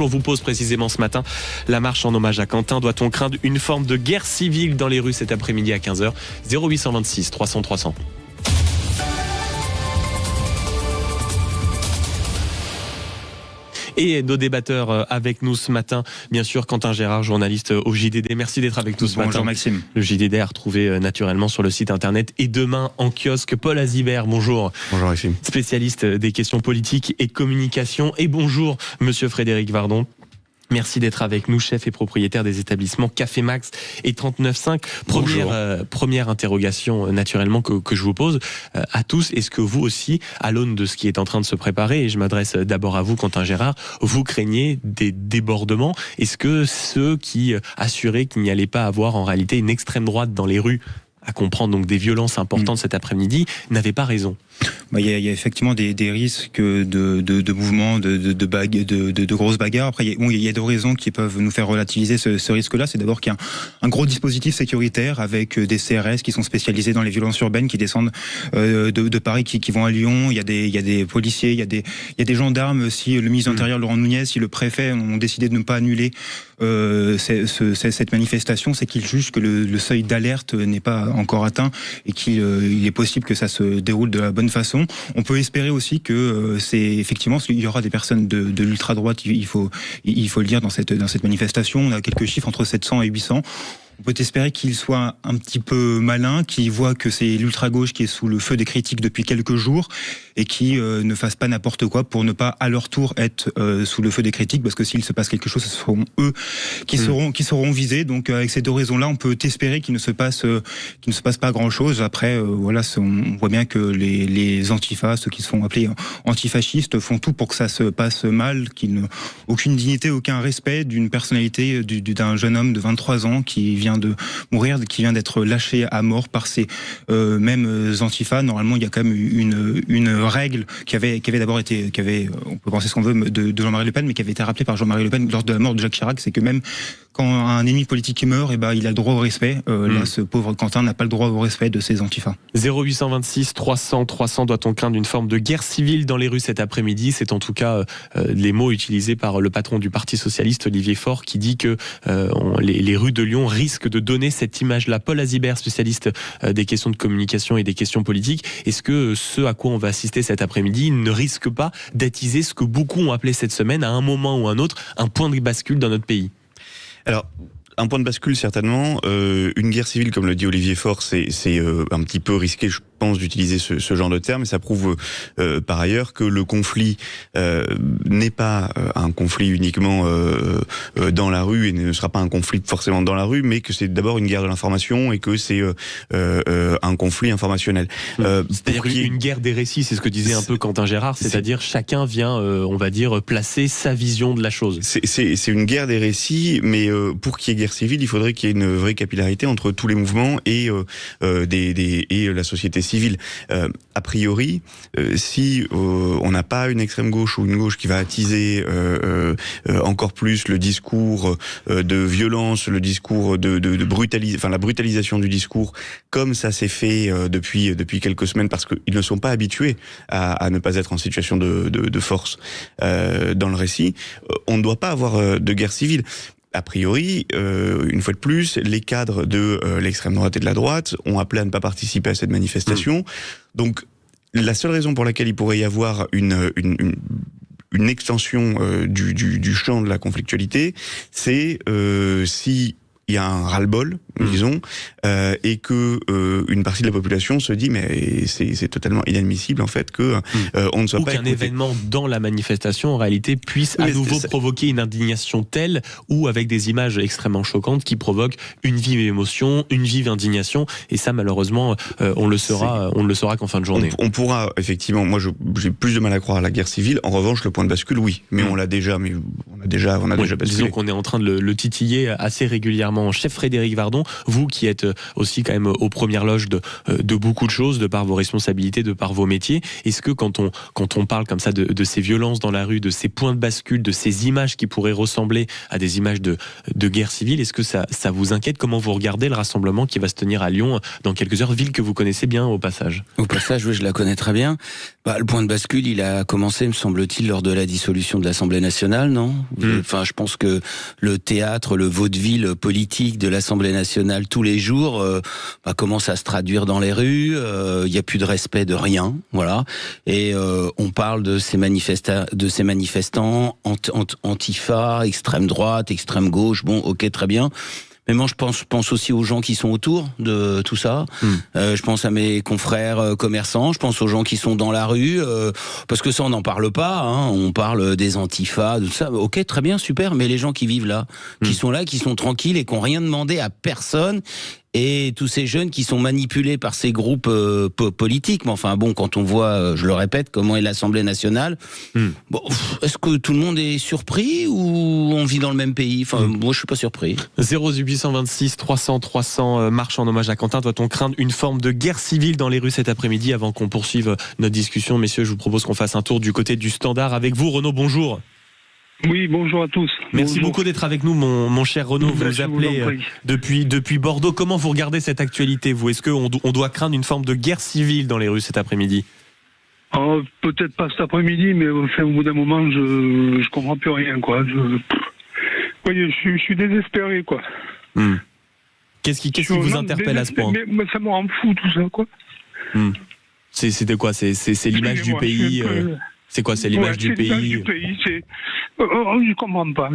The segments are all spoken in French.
On vous pose précisément ce matin la marche en hommage à Quentin. Doit-on craindre une forme de guerre civile dans les rues cet après-midi à 15h? 0826 300 300. Et nos débatteurs avec nous ce matin, bien sûr, Quentin Gérard, journaliste au JDD. Merci d'être avec nous ce matin. Bonjour Maxime. Le JDD est retrouvé naturellement sur le site internet et demain en kiosque. Paul Azibert, bonjour. Bonjour Maxime. Spécialiste des questions politiques et de communication. Et bonjour, monsieur Frédéric Vardon. Merci d'être avec nous, chef et propriétaire des établissements Café Max et 39.5. Première interrogation naturellement que je vous pose à tous. Est-ce que vous aussi, à l'aune de ce qui est en train de se préparer, et je m'adresse d'abord à vous, Quentin Gérard, vous craignez des débordements? Est-ce que ceux qui assuraient qu'il n'y allait pas avoir en réalité une extrême droite dans les rues, à comprendre donc des violences importantes cet après-midi, n'avaient pas raison? Il y a effectivement des risques de mouvements, de grosses bagarres. Après, il y a deux raisons qui peuvent nous faire relativiser ce risque-là. C'est d'abord qu'il y a un gros dispositif sécuritaire avec des CRS qui sont spécialisés dans les violences urbaines, qui descendent de Paris, qui vont à Lyon. Il y a des policiers, il y a des gendarmes. Si le ministre de l'Intérieur, Laurent Nunez, si le préfet ont décidé de ne pas annuler cette manifestation, c'est qu'ils jugent que le seuil d'alerte n'est pas encore atteint et qu'il est possible que ça se déroule de la bonne façon. On peut espérer aussi que c'est effectivement, parce qu'il y aura des personnes de l'ultra-droite, il faut le dire, dans cette manifestation. On a quelques chiffres entre 700 et 800. On peut espérer qu'ils soient un petit peu malins, qu'ils voient que c'est l'ultra-gauche qui est sous le feu des critiques depuis quelques jours et qui ne fassent pas n'importe quoi pour ne pas à leur tour être sous le feu des critiques, parce que s'il se passe quelque chose, ce seront eux qui seront visés. Donc avec ces deux raisons-là, on peut espérer qu'il ne se passe pas grand-chose. Après, voilà, on voit bien que les antifas, ceux qui se font appeler antifascistes, font tout pour que ça se passe mal, qu'ils n'ont aucune dignité, aucun respect d'une personnalité d'un jeune homme de 23 ans qui vient de mourir, qui vient d'être lâché à mort par ces mêmes antifas. Normalement, il y a quand même une règle qui avait d'abord été, on peut penser ce qu'on veut de Jean-Marie Le Pen, mais qui avait été rappelée par Jean-Marie Le Pen lors de la mort de Jacques Chirac, c'est que même quand un ennemi politique meurt, il a le droit au respect. Là, ce pauvre Quentin n'a pas le droit au respect de ses antifas. 0826 300 300. Doit-on craindre une forme de guerre civile dans les rues cet après-midi? C'est en tout cas les mots utilisés par le patron du Parti Socialiste, Olivier Faure, qui dit que les rues de Lyon risquent de donner cette image-là. Paul Azibert, spécialiste des questions de communication et des questions politiques. Est-ce que ce à quoi on va assister cet après-midi ne risque pas d'attiser ce que beaucoup ont appelé cette semaine, à un moment ou un autre, un point de bascule dans notre pays? Alors, un point de bascule certainement. Une guerre civile, comme le dit Olivier Faure, c'est un petit peu risqué, je pense, d'utiliser ce genre de terme. Et ça prouve par ailleurs que le conflit n'est pas un conflit uniquement dans la rue, et ne sera pas un conflit forcément dans la rue, mais que c'est d'abord une guerre de l'information et que c'est un conflit informationnel. C'est-à-dire une guerre des récits, c'est ce que disait un peu Quentin Gérard, c'est-à-dire chacun vient, on va dire, placer sa vision de la chose. C'est une guerre des récits, mais pour qu'il y ait guerre civile, il faudrait qu'il y ait une vraie capillarité entre tous les mouvements et la société civile. A priori, si on n'a pas une extrême gauche ou une gauche qui va attiser encore plus le discours de violence, le discours la brutalisation du discours, comme ça s'est fait depuis quelques semaines, parce qu'ils ne sont pas habitués à ne pas être en situation de force dans le récit, on ne doit pas avoir de guerre civile. A priori, une fois de plus, les cadres de l'extrême droite et de la droite ont appelé à ne pas participer à cette manifestation. Donc, la seule raison pour laquelle il pourrait y avoir une extension du champ de la conflictualité, c'est si il y a un ras-le-bol, disons, et que une partie de la population se dit mais c'est totalement inadmissible en fait que on ne soit pas écouté. Qu'un événement dans la manifestation en réalité puisse à nouveau provoquer une indignation telle, ou avec des images extrêmement choquantes qui provoquent une vive émotion, une vive indignation, et ça malheureusement on le saura qu'en fin de journée. On pourra effectivement, moi j'ai plus de mal à croire à la guerre civile. En revanche, le point de bascule, oui, mais on a déjà basculé. Disons qu'on est en train de le titiller assez régulièrement. Chef Frédéric Vardon, vous qui êtes aussi quand même aux premières loges de beaucoup de choses, de par vos responsabilités, de par vos métiers, est-ce que quand on parle comme ça de ces violences dans la rue, de ces points de bascule, de ces images qui pourraient ressembler à des images de guerre civile, est-ce que ça vous inquiète? Comment vous regardez le rassemblement qui va se tenir à Lyon dans quelques heures, ville que vous connaissez bien au passage? Au passage, oui, je la connais très bien. Le point de bascule, il a commencé, me semble-t-il, lors de la dissolution de l'Assemblée nationale, non? Enfin, je pense que le théâtre, le vaudeville politique de l'Assemblée nationale tous les jours commence à se traduire dans les rues. Il n'y a plus de respect de rien, voilà. Et on parle de ces manifestants antifa, extrême droite, extrême gauche. Bon, ok, très bien. Mais moi, je pense aussi aux gens qui sont autour de tout ça. Je pense à mes confrères commerçants. Je pense aux gens qui sont dans la rue. Parce que ça, on n'en parle pas. Hein. On parle des antifas, de tout ça. Ok, très bien, super. Mais les gens qui vivent là, qui sont là, qui sont tranquilles et qui n'ont rien demandé à personne. Et tous ces jeunes qui sont manipulés par ces groupes politiques. Mais enfin bon, quand on voit, je le répète, comment est l'Assemblée nationale, bon, est-ce que tout le monde est surpris ou on vit dans le même pays? Enfin, moi, je suis pas surpris. 0826 300 300 marche en hommage à Quentin. Doit-on craindre une forme de guerre civile dans les rues cet après-midi? Avant qu'on poursuive notre discussion, messieurs, je vous propose qu'on fasse un tour du côté du Standard avec vous. Renaud, bonjour. Oui, bonjour à tous. Merci beaucoup d'être avec nous, mon cher Renaud. Vous nous appelez depuis Bordeaux. Comment vous regardez cette actualité, vous? Est-ce qu'on doit craindre une forme de guerre civile dans les rues cet après-midi? Peut-être pas cet après-midi, mais au bout d'un moment, je comprends plus rien, quoi. Je suis désespéré, quoi. Qu'est-ce qui vous interpelle à ce point? Mais ça me rend fou, tout ça, quoi. C'était quoi? C'est l'image du pays. C'est quoi? C'est l'image du pays. Je comprends pas.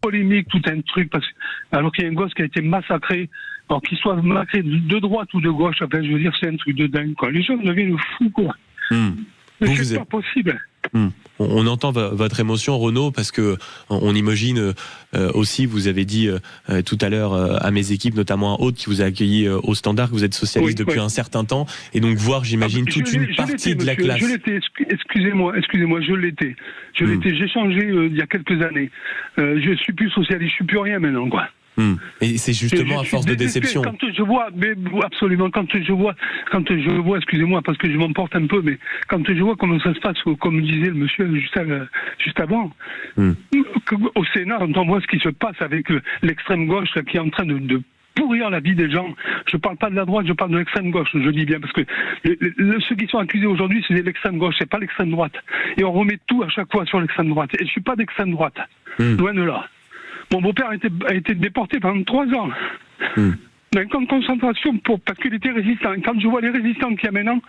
Polémique, tout un truc, alors qu'il y a un gosse qui a été massacré, alors qu'il soit massacré de droite ou de gauche, enfin, je veux dire, c'est un truc de dingue, quoi. Les gens deviennent fous, quoi. Mais c'est pas possible. On entend votre émotion, Renaud, parce que on imagine aussi, vous avez dit tout à l'heure à mes équipes, notamment à Aude, qui vous a accueilli au Standard, que vous êtes socialiste depuis un certain temps, et donc voir, j'imagine, toute une partie de la classe. Je l'étais, excusez-moi, je l'étais. J'ai changé il y a quelques années. Je suis plus socialiste, je suis plus rien maintenant, quoi. Et c'est justement à force de déception. Quand je vois, mais absolument, quand je vois, excusez-moi, parce que je m'emporte un peu, mais quand je vois comment ça se passe, comme disait le monsieur juste avant, au Sénat, on voit ce qui se passe avec l'extrême gauche là, qui est en train de pourrir la vie des gens. Je parle pas de la droite, je parle de l'extrême gauche, je dis bien, parce que ceux qui sont accusés aujourd'hui, c'est l'extrême gauche, c'est pas l'extrême droite. Et on remet tout à chaque fois sur l'extrême droite. Et je suis pas d'extrême droite, loin de là. Mon beau-père a été déporté pendant 3 ans. Dans un camp de concentration parce qu'il était résistant. Et quand je vois les résistants qu'il y a maintenant,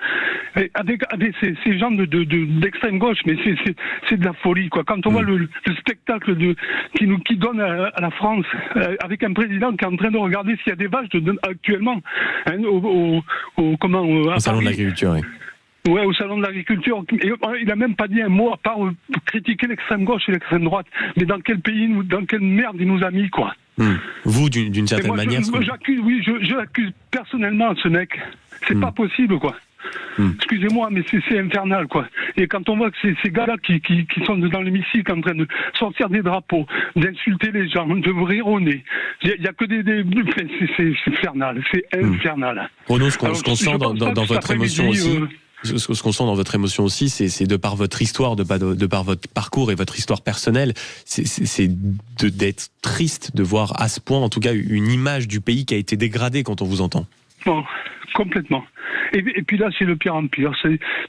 avec ces gens d'extrême gauche, mais c'est de la folie, quoi. Quand on voit le spectacle qui donne à la France, avec un président qui est en train de regarder s'il y a des vaches actuellement, hein, au salon de l'agriculture, oui. Ouais, au salon de l'agriculture. Il n'a même pas dit un mot à part critiquer l'extrême gauche et l'extrême droite. Mais dans quel pays, dans quelle merde il nous a mis, quoi. Vous, d'une certaine manière. Je l'accuse personnellement, ce mec. C'est pas possible, quoi. Excusez-moi, mais c'est infernal, quoi. Et quand on voit que ces gars-là qui sont dans l'hémicycle en train de sortir des drapeaux, d'insulter les gens, de rire au nez, il y a que c'est infernal, c'est infernal. Renaud, ce qu'on sent dans votre émotion aussi. Ce qu'on sent dans votre émotion aussi, c'est de par votre histoire, de par votre parcours et votre histoire personnelle, c'est d'être triste de voir à ce point, en tout cas, une image du pays qui a été dégradée quand on vous entend. Bon, complètement. Et puis là, c'est le pire en pire.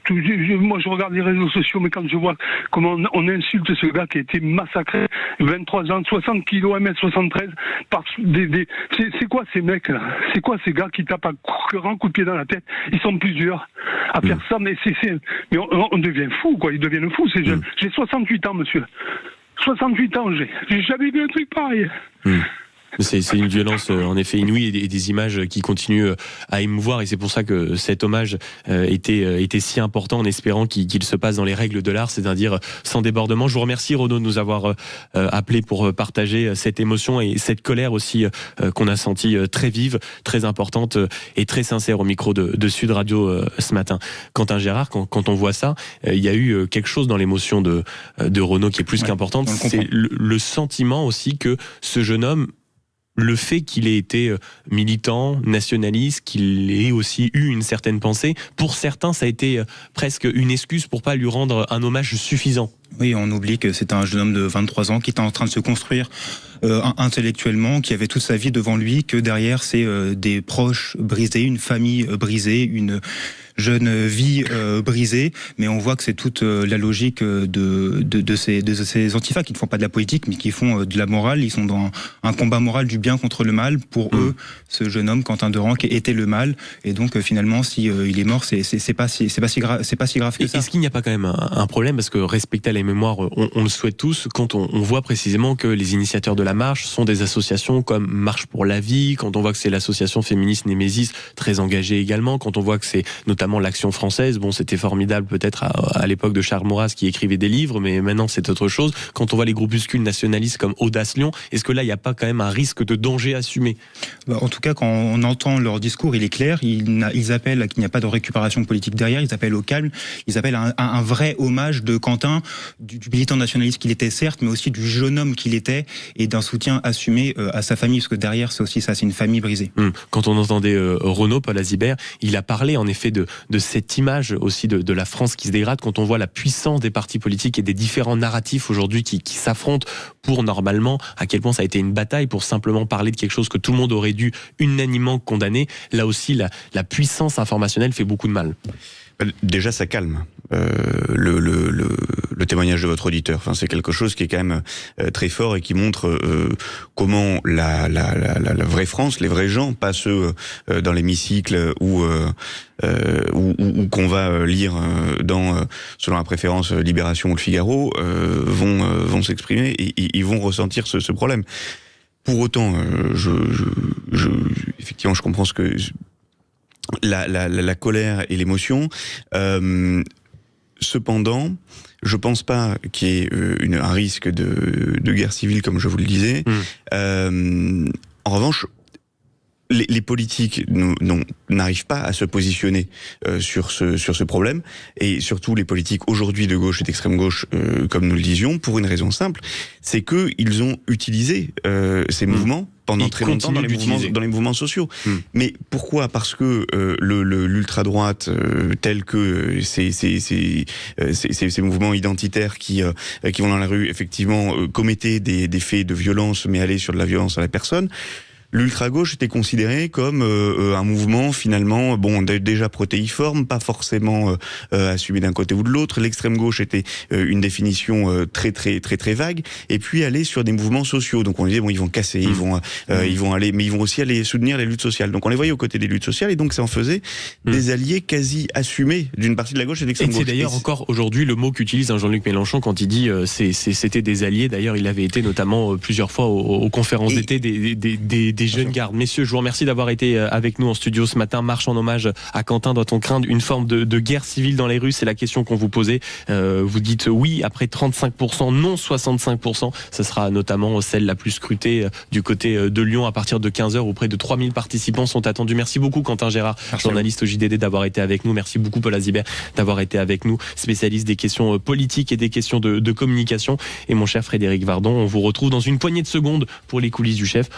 Moi, je regarde les réseaux sociaux, mais quand je vois comment on insulte ce gars qui a été massacré, 23 ans, 60 kilos, 1m73, par c'est quoi ces mecs-là? C'est quoi ces gars qui tapent un grand coup de pied dans la tête? Ils sont plusieurs à faire ça, mais mais on devient fou, quoi. Ils deviennent fous, ces jeunes. J'ai 68 ans, monsieur. 68 ans, j'ai jamais vu un truc pareil. C'est une violence en effet inouïe et des images qui continuent à émouvoir, et c'est pour ça que cet hommage était si important, en espérant qu'il se passe dans les règles de l'art, c'est-à-dire sans débordement. Je vous remercie, Renaud, de nous avoir appelé pour partager cette émotion et cette colère aussi qu'on a sentie très vive, très importante et très sincère au micro de Sud Radio ce matin. Quentin Gérard, quand on voit ça, il y a eu quelque chose dans l'émotion de Renaud qui est plus qu'importante. C'est le sentiment aussi que ce jeune homme, le fait qu'il ait été militant, nationaliste, qu'il ait aussi eu une certaine pensée, pour certains, ça a été presque une excuse pour pas lui rendre un hommage suffisant. Oui, on oublie que c'est un jeune homme de 23 ans qui était en train de se construire intellectuellement, qui avait toute sa vie devant lui, que derrière, c'est des proches brisés, une famille brisée, jeune vie brisée, mais on voit que c'est toute la logique de ces antifas qui ne font pas de la politique, mais qui font de la morale. Ils sont dans un combat moral du bien contre le mal. Pour eux, ce jeune homme, Quentin Derenque, était le mal, et donc finalement, si il est mort, c'est pas si grave que ça. Est-ce qu'il n'y a pas quand même un problème, parce que respecter les mémoires, on le souhaite tous, quand on voit précisément que les initiateurs de la marche sont des associations comme Marche pour la vie, quand on voit que c'est l'association féministe Némésis, très engagée également, quand on voit que c'est notamment l'Action française, bon, c'était formidable peut-être à l'époque de Charles Maurras qui écrivait des livres, mais maintenant c'est autre chose. Quand on voit les groupuscules nationalistes comme Audace Lyon, est-ce que là il n'y a pas quand même un risque de danger assumé? En tout cas, quand on entend leur discours, il est clair, ils appellent à qu'il n'y a pas de récupération politique derrière, ils appellent au calme, ils appellent à un vrai hommage de Quentin, du militant nationaliste qu'il était certes, mais aussi du jeune homme qu'il était, et d'un soutien assumé à sa famille, parce que derrière c'est aussi ça, c'est une famille brisée. Quand on entendait Renaud Palazibert, il a parlé en effet de cette image aussi de la France qui se dégrade, quand on voit la puissance des partis politiques et des différents narratifs aujourd'hui qui s'affrontent pour normalement, à quel point ça a été une bataille pour simplement parler de quelque chose que tout le monde aurait dû unanimement condamner. Là aussi, la puissance informationnelle fait beaucoup de mal. Déjà, ça calme le témoignage de votre auditeur. Enfin, c'est quelque chose qui est quand même très fort et qui montre comment la vraie France, les vrais gens, pas ceux dans l'hémicycle ou qu'on va lire dans, selon la préférence, Libération ou Le Figaro, vont s'exprimer et ils vont ressentir ce problème. Pour autant, effectivement, je comprends ce que la colère et l'émotion. Cependant, je pense pas qu'il y ait un risque de guerre civile, comme je vous le disais. En revanche, les politiques n'arrivent pas à se positionner sur ce problème, et surtout les politiques aujourd'hui de gauche et d'extrême gauche, comme nous le disions, pour une raison simple, c'est qu'ils ont utilisé ces mouvements pendant très longtemps dans les mouvements sociaux. Mais pourquoi? Parce que l'ultra-droite, tel que ces mouvements identitaires qui vont dans la rue, effectivement, commettaient des faits de violence, mais allaient sur de la violence à la personne. L'ultra-gauche était considéré comme un mouvement finalement déjà protéiforme, pas forcément assumé d'un côté ou de l'autre. L'extrême gauche était une définition très vague, et puis aller sur des mouvements sociaux. Donc on disait ils vont casser, ils vont aller, mais ils vont aussi aller soutenir les luttes sociales. Donc on les voyait aux côtés des luttes sociales, et donc ça en faisait des alliés quasi assumés d'une partie de la gauche et de l'extrême gauche. Et c'est d'ailleurs encore aujourd'hui le mot qu'utilise Jean-Luc Mélenchon quand il dit c'était des alliés. D'ailleurs, il avait été notamment plusieurs fois aux conférences d'été des jeunes gardes. Messieurs, je vous remercie d'avoir été avec nous en studio ce matin. Marche en hommage à Quentin. Doit-on craindre une forme de guerre civile dans les rues? C'est la question qu'on vous posait. Vous dites oui après 35%, non 65%. Ce sera notamment celle la plus scrutée du côté de Lyon à partir de 15h, où près de 3000 participants sont attendus. Merci beaucoup Quentin Gérard, journaliste au JDD, d'avoir été avec nous. Merci beaucoup Paul Azibert d'avoir été avec nous, spécialiste des questions politiques et des questions de communication. Et mon cher Frédéric Vardon, on vous retrouve dans une poignée de secondes pour les coulisses du chef.